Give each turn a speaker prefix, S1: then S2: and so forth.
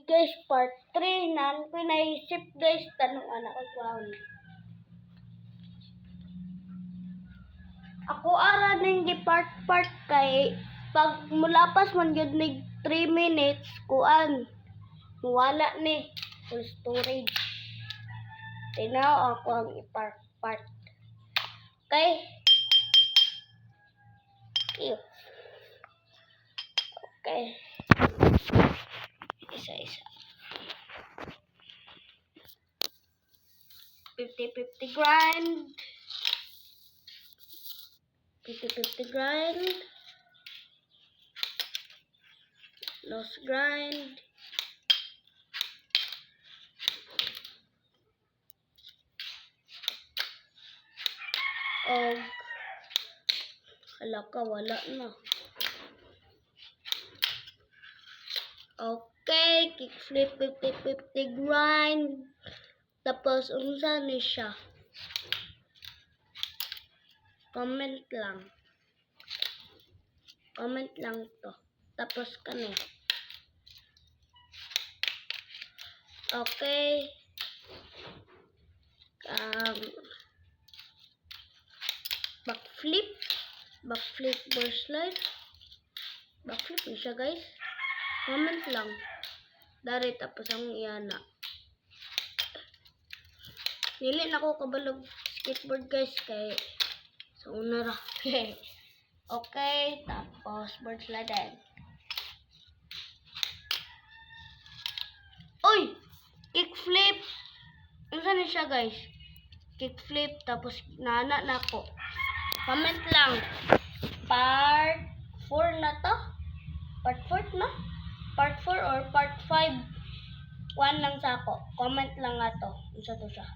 S1: guys, part 3 na ko naisip guys, tanong anak ko kuan. Ako ara ning gi part kay pag mulapas man gyud nig 3 minutes kuan. Wala ni full storage. Tinaw ako ang i-part. Okay? Ew. Okay. Isa-isa. 50-50 grind. 50-50 grind. Loss grind. Og hala ka, wala na. Okay, kickflip 50-50 grind. Tapos unsa ni siya? Comment lang. Comment lang to. Tapos kani. Okay. Backflip burst slide. Backflip ni siya guys. Comment lang. Dari tapos ang iyana. Nili na ko kabalog skateboard guys kay sa una ra. Okay, tapos board slide din. Uy! Kickflip! Ano ni siya guys? Kickflip tapos nana na ko. Comment lang. Part 4 na to? Part 4 na? Part 4 or part 5? 1 lang sa ako. Comment lang nga to. Unsa to siya?